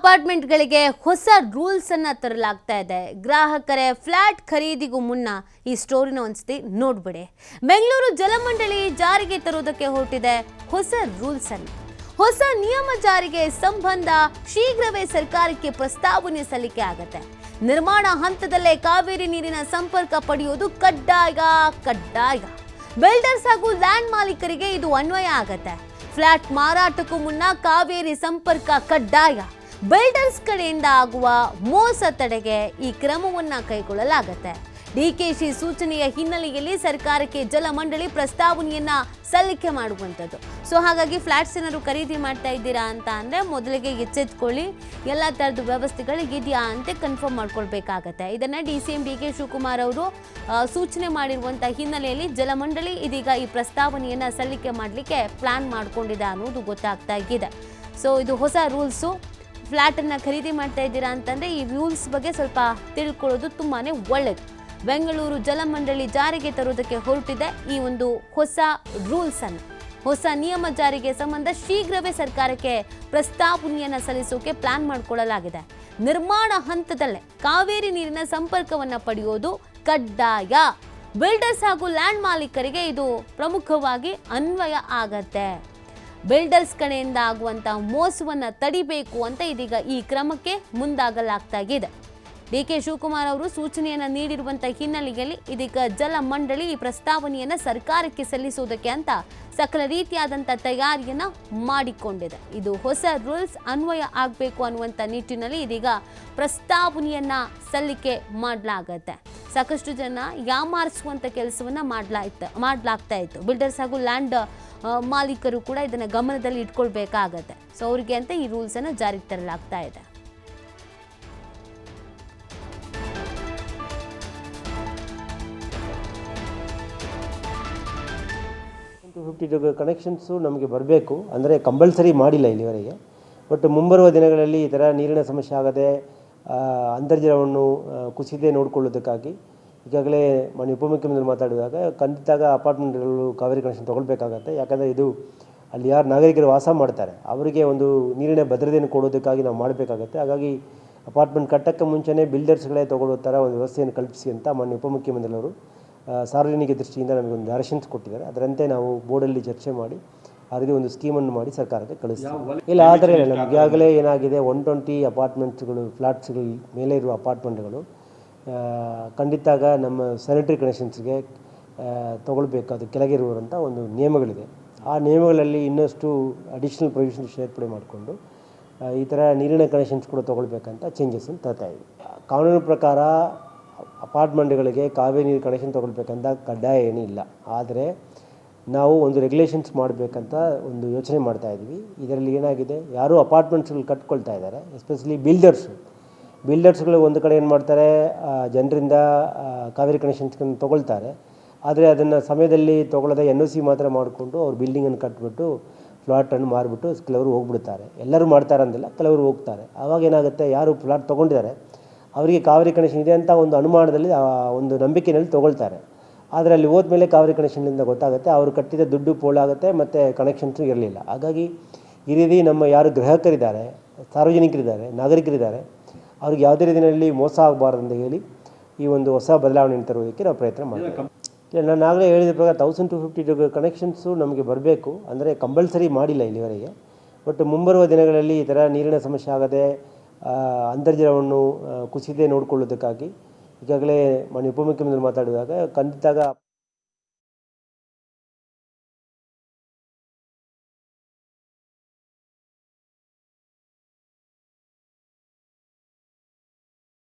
ಅಪಾರ್ಟ್ಮೆಂಟ್ಗಳಿಗೆ ಹೊಸ ರೂಲ್ಸ್ ಅನ್ನ ತರಲಾಗ್ತಾ ಇದೆ. ಗ್ರಾಹಕರೇ ಫ್ಲಾಟ್ ಖರೀದಿಗೂ ಮುನ್ನ ಈ ಸ್ಟೋರಿನ ಒಂದ್ಸತಿ ನೋಡ್ಬಿಡಿ. ಬೆಂಗಳೂರು ಜಲಮಂಡಳಿ ಜಾರಿಗೆ ತರುವುದಕ್ಕೆ ಹೊರಟಿದೆ ಹೊಸ ರೂಲ್ಸ್ ಅನ್ನು. ಹೊಸ ನಿಯಮ ಜಾರಿಗೆ ಸಂಬಂಧ ಶೀಘ್ರವೇ ಸರ್ಕಾರಕ್ಕೆ ಪ್ರಸ್ತಾವನೆ ಸಲ್ಲಿಕೆ ಆಗುತ್ತೆ. ನಿರ್ಮಾಣ ಹಂತದಲ್ಲೇ ಕಾವೇರಿ ನೀರಿನ ಸಂಪರ್ಕ ಪಡೆಯುವುದು ಕಡ್ಡಾಯ. ಬಿಲ್ಡರ್ಸ್ ಹಾಗೂ ಲ್ಯಾಂಡ್ ಮಾಲೀಕರಿಗೆ ಇದು ಅನ್ವಯ ಆಗತ್ತೆ. ಫ್ಲಾಟ್ ಮಾರಾಟಕ್ಕೂ ಮುನ್ನ ಕಾವೇರಿ ಸಂಪರ್ಕ ಕಡ್ಡಾಯ. ಬಿಲ್ಡರ್ಸ್ ಕಡೆಯಿಂದ ಆಗುವ ಮೋಸ ತಡೆಗೆ ಈ ಕ್ರಮವನ್ನ ಕೈಗೊಳ್ಳಲಾಗುತ್ತೆ. ಡಿಕೆಶಿ ಸೂಚನೆಯ ಹಿನ್ನೆಲೆಯಲ್ಲಿ ಸರ್ಕಾರಕ್ಕೆ ಜಲಮಂಡಳಿ ಪ್ರಸ್ತಾವನೆಯನ್ನ ಸಲ್ಲಿಕೆ ಮಾಡುವಂಥದ್ದು. ಸೊ ಹಾಗಾಗಿ ಫ್ಲಾಟ್ಸ್ ಏನಾದ್ರು ಖರೀದಿ ಮಾಡ್ತಾ ಇದ್ದೀರಾ ಅಂತ ಅಂದ್ರೆ ಮೊದಲಿಗೆ ಎಚ್ಚೆತ್ಕೊಳ್ಳಿ, ಎಲ್ಲ ತರದ ವ್ಯವಸ್ಥೆಗಳು ಇದೆಯಾ ಅಂತ ಕನ್ಫರ್ಮ್ ಮಾಡ್ಕೊಳ್ಬೇಕಾಗತ್ತೆ. ಇದನ್ನ DCM DK ಶಿವಕುಮಾರ್ ಅವರು ಸೂಚನೆ ಮಾಡಿರುವಂತಹ ಹಿನ್ನೆಲೆಯಲ್ಲಿ ಜಲಮಂಡಳಿ ಇದೀಗ ಈ ಪ್ರಸ್ತಾವನೆಯನ್ನ ಸಲ್ಲಿಕೆ ಮಾಡಲಿಕ್ಕೆ ಪ್ಲಾನ್ ಮಾಡ್ಕೊಂಡಿದೆ ಅನ್ನೋದು ಗೊತ್ತಾಗ್ತಾ ಇದೆ. ಸೊ ಇದು ಹೊಸ ರೂಲ್ಸು. ಫ್ಲಾಟನ್ನು ಖರೀದಿ ಮಾಡ್ತಾ ಇದ್ದೀರಾ ಅಂತಂದರೆ ಈ ರೂಲ್ಸ್ ಬಗ್ಗೆ ಸ್ವಲ್ಪ ತಿಳ್ಕೊಳ್ಳೋದು ತುಂಬಾ ಒಳ್ಳೆಯದು. ಬೆಂಗಳೂರು ಜಲಮಂಡಳಿ ಜಾರಿಗೆ ತರುವುದಕ್ಕೆ ಹೊರಟಿದೆ ಈ ಒಂದು ಹೊಸ ರೂಲ್ಸನ್ನು. ಹೊಸ ನಿಯಮ ಜಾರಿಗೆ ಸಂಬಂಧ ಶೀಘ್ರವೇ ಸರ್ಕಾರಕ್ಕೆ ಪ್ರಸ್ತಾವನೆಯನ್ನು ಸಲ್ಲಿಸೋಕೆ ಪ್ಲಾನ್ ಮಾಡಿಕೊಳ್ಳಲಾಗಿದೆ. ನಿರ್ಮಾಣ ಹಂತದಲ್ಲೇ ಕಾವೇರಿ ನೀರಿನ ಸಂಪರ್ಕವನ್ನು ಪಡೆಯೋದು ಕಡ್ಡಾಯ. ಬಿಲ್ಡರ್ಸ್ ಹಾಗೂ ಲ್ಯಾಂಡ್ ಮಾಲೀಕರಿಗೆ ಇದು ಪ್ರಮುಖವಾಗಿ ಅನ್ವಯ ಆಗತ್ತೆ. ಬಿಲ್ಡರ್ಸ್ ಕಡೆಯಿಂದ ಆಗುವಂಥ ಮೋಸವನ್ನು ತಡಿಬೇಕು ಅಂತ ಇದೀಗ ಈ ಕ್ರಮಕ್ಕೆ ಮುಂದಾಗಲಾಗ್ತಾ ಇದೆ. DK ಶಿವಕುಮಾರ್ ಅವರು ಸೂಚನೆಯನ್ನು ನೀಡಿರುವಂಥ ಹಿನ್ನೆಲೆಯಲ್ಲಿ ಇದೀಗ ಜಲಮಂಡಳಿ ಈ ಪ್ರಸ್ತಾವನೆಯನ್ನು ಸರ್ಕಾರಕ್ಕೆ ಸಲ್ಲಿಸುವುದಕ್ಕೆ ಅಂತ ಸಕಲ ರೀತಿಯಾದಂಥ ತಯಾರಿಯನ್ನು ಮಾಡಿಕೊಂಡಿದೆ. ಇದು ಹೊಸ ರೂಲ್ಸ್ ಅನ್ವಯ ಆಗಬೇಕು ಅನ್ನುವಂಥ ನಿಟ್ಟಿನಲ್ಲಿ ಇದೀಗ ಪ್ರಸ್ತಾವನೆಯನ್ನು ಸಲ್ಲಿಕೆ ಮಾಡಲಾಗತ್ತೆ. ಸಾಕಷ್ಟು ಜನ ಯಾಮಾರಿಸುವಂಥ ಕೆಲಸವನ್ನು ಮಾಡಲಾಗ್ತಾ ಇತ್ತು. ಬಿಲ್ಡರ್ಸ್ ಹಾಗೂ ಲ್ಯಾಂಡ್ ಮಾಲೀಕರು ಕೂಡ ಇದನ್ನು ಗಮನದಲ್ಲಿ ಇಟ್ಕೊಳ್ಬೇಕಾಗತ್ತೆ. ಸೊ ಅವರಿಗೆ ಅಂತ ಈ ರೂಲ್ಸನ್ನು ಜಾರಿಗೆ ತರಲಾಗ್ತಾ ಇದೆ. ಕನೆಕ್ಷನ್ಸು ನಮಗೆ ಬರಬೇಕು ಅಂದರೆ ಕಂಪಲ್ಸರಿ ಮಾಡಿಲ್ಲ ಇಲ್ಲಿವರೆಗೆ. ಬಟ್ ಮುಂಬರುವ ದಿನಗಳಲ್ಲಿ ಈ ಥರ ನೀರಿನ ಸಮಸ್ಯೆ ಆಗದೆ ಅಂತರ್ಜಲವನ್ನು ಕುಸಿದೇ ನೋಡಿಕೊಳ್ಳೋದಕ್ಕಾಗಿ ಈಗಾಗಲೇ ಮಾನ್ಯ ಉಪಮುಖ್ಯಮಂತ್ರಿ ಮಾತಾಡಿದಾಗ ಖಂಡಿತ ಅಪಾರ್ಟ್ಮೆಂಟ್ಗಳು ಕಾವೇರಿ ಕನೆಕ್ಷನ್ ತೊಗೊಳ್ಬೇಕಾಗತ್ತೆ. ಯಾಕಂದರೆ ಇದು ಅಲ್ಲಿ ಯಾರು ನಾಗರಿಕರು ವಾಸ ಮಾಡ್ತಾರೆ ಅವರಿಗೆ ಒಂದು ನೀರಿನ ಭದ್ರತೆಯನ್ನು ಕೊಡೋದಕ್ಕಾಗಿ ನಾವು ಮಾಡಬೇಕಾಗತ್ತೆ. ಹಾಗಾಗಿ ಅಪಾರ್ಟ್ಮೆಂಟ್ ಕಟ್ಟಕ್ಕೆ ಮುಂಚೆನೇ ಬಿಲ್ಡರ್ಸ್ಗಳೇ ತೊಗೊಳ್ಳೋ ಥರ ಒಂದು ವ್ಯವಸ್ಥೆಯನ್ನು ಕಲ್ಪಿಸಿ ಅಂತ ಮಾನ್ಯ ಉಪಮುಖ್ಯಮಂತ್ರಿಯವರು ಸಾರ್ವಜನಿಕ ದೃಷ್ಟಿಯಿಂದ ನಮಗೊಂದು ಡೈರೆಕ್ಷನ್ಸ್ ಕೊಟ್ಟಿದ್ದಾರೆ. ಅದರಂತೆ ನಾವು ಬೋರ್ಡಲ್ಲಿ ಚರ್ಚೆ ಮಾಡಿ ಆ ರೀತಿ ಒಂದು ಸ್ಕೀಮನ್ನು ಮಾಡಿ ಸರ್ಕಾರಕ್ಕೆ ಕಳಿಸ್ತೀವಿ. ಇಲ್ಲ ಆದರೆ ನಮಗೆ ಈಗಾಗಲೇ ಏನಾಗಿದೆ 120 ಅಪಾರ್ಟ್ಮೆಂಟ್ಸ್ಗಳು ಫ್ಲಾಟ್ಸ್ಗಳ ಮೇಲೆ ಇರುವ ಅಪಾರ್ಟ್ಮೆಂಟ್ಗಳು ಖಂಡಿತ ನಮ್ಮ ಸ್ಯಾನಿಟರಿ ಕನೆಕ್ಷನ್ಸ್ಗೆ ತೊಗೊಳ್ಬೇಕು. ಅದು ಕೆಳಗಿರುವಂಥ ಒಂದು ನಿಯಮಗಳಿದೆ. ಆ ನಿಯಮಗಳಲ್ಲಿ ಇನ್ನಷ್ಟು ಅಡಿಷ್ನಲ್ ಪ್ರೊವಿಷನ್ಸ್ ಸೇರ್ಪಡೆ ಮಾಡಿಕೊಂಡು ಈ ಥರ ನೀರಿನ ಕನೆಕ್ಷನ್ಸ್ ಕೂಡ ತೊಗೊಳ್ಬೇಕಂತ ಚೇಂಜಸ್ಸನ್ನು ತರ್ತಾ ಇದ್ವಿ. ಕಾನೂನು ಪ್ರಕಾರ ಅಪಾರ್ಟ್ಮೆಂಟ್ಗಳಿಗೆ ಕಾವೇರಿ ನೀರು ಕನೆಕ್ಷನ್ ತೊಗೊಳ್ಬೇಕಂತ ಕಡ್ಡಾಯ ಏನೂ ಇಲ್ಲ. ಆದರೆ ನಾವು ಒಂದು ರೆಗ್ಯುಲೇಷನ್ಸ್ ಮಾಡಬೇಕಂತ ಒಂದು ಯೋಚನೆ ಮಾಡ್ತಾಯಿದ್ವಿ. ಇದರಲ್ಲಿ ಏನಾಗಿದೆ, ಯಾರು ಅಪಾರ್ಟ್ಮೆಂಟ್ಸ್ಗಳು ಕಟ್ಕೊಳ್ತಾ ಇದ್ದಾರೆ, ಎಸ್ಪೆಷಲಿ ಬಿಲ್ಡರ್ಸ್ಗಳು ಒಂದು ಕಡೆ ಏನು ಮಾಡ್ತಾರೆ, ಜನರಿಂದ ಕಾವೇರಿ ಕನೆಕ್ಷನ್ಸ್ಗಳನ್ನು ತೊಗೊಳ್ತಾರೆ. ಆದರೆ ಅದನ್ನು ಸಮಯದಲ್ಲಿ ತೊಗೊಳ್ಳೋದೇ NOC ಮಾತ್ರ ಮಾಡಿಕೊಂಡು ಅವ್ರು ಬಿಲ್ಡಿಂಗನ್ನು ಕಟ್ಬಿಟ್ಟು ಫ್ಲಾಟನ್ನು ಮಾರಿಬಿಟ್ಟು ಕೆಲವರು ಹೋಗ್ಬಿಡ್ತಾರೆ. ಎಲ್ಲರೂ ಮಾಡ್ತಾರೆ ಅಂದಿಲ್ಲ, ಕೆಲವರು ಹೋಗ್ತಾರೆ. ಆವಾಗ ಏನಾಗುತ್ತೆ, ಯಾರು ಫ್ಲಾಟ್ ತೊಗೊಂಡಿದ್ದಾರೆ ಅವರಿಗೆ ಕಾವೇರಿ ಕನೆಕ್ಷನ್ ಇದೆ ಅಂತ ಒಂದು ಅನುಮಾನದಲ್ಲಿ ಒಂದು ನಂಬಿಕೆಯಲ್ಲಿ ತೊಗೊಳ್ತಾರೆ. ಆದರೆ ಅಲ್ಲಿ ಹೋದ್ಮೇಲೆ ಕಾವೇರಿ ಕನೆಕ್ಷನ್ನಿಂದ ಗೊತ್ತಾಗುತ್ತೆ ಅವರು ಕಟ್ಟಿದ ದುಡ್ಡು ಪೋಲಾಗುತ್ತೆ ಮತ್ತು ಕನೆಕ್ಷನ್ಸು ಇರಲಿಲ್ಲ. ಹಾಗಾಗಿ ಈ ರೀತಿ ನಮ್ಮ ಯಾರು ಗ್ರಾಹಕರಿದ್ದಾರೆ, ಸಾರ್ವಜನಿಕರಿದ್ದಾರೆ, ನಾಗರಿಕರಿದ್ದಾರೆ, ಅವ್ರಿಗೆ ಯಾವುದೇ ರೀತಿಯಲ್ಲಿ ಮೋಸ ಆಗಬಾರ್ದು ಅಂತ ಹೇಳಿ ಈ ಒಂದು ಹೊಸ ಬದಲಾವಣೆಯನ್ನು ತರುವುದಕ್ಕೆ ನಾವು ಪ್ರಯತ್ನ ಮಾಡ್ತೀವಿ. ನಾನು ಆಗಲೇ ಹೇಳಿದ ಪ್ರಕಾರ 1250 ಕನೆಕ್ಷನ್ಸು ನಮಗೆ ಬರಬೇಕು ಅಂದರೆ ಕಂಪಲ್ಸರಿ ಮಾಡಿಲ್ಲ ಇಲ್ಲಿವರೆಗೆ. ಬಟ್ ಮುಂಬರುವ ದಿನಗಳಲ್ಲಿ ಈ ಥರ ನೀರಿನ ಸಮಸ್ಯೆ ಆಗದೆ ಅಂತರ್ಜಲವನ್ನು ಕುಸಿದೇ ನೋಡಿಕೊಳ್ಳೋದಕ್ಕಾಗಿ ಈಗಾಗಲೇ ಮಾನ್ಯ ಉಪಮುಖ್ಯಮಂತ್ರಿ ಮಾತಾಡಿದಾಗ ಖಂಡಿತ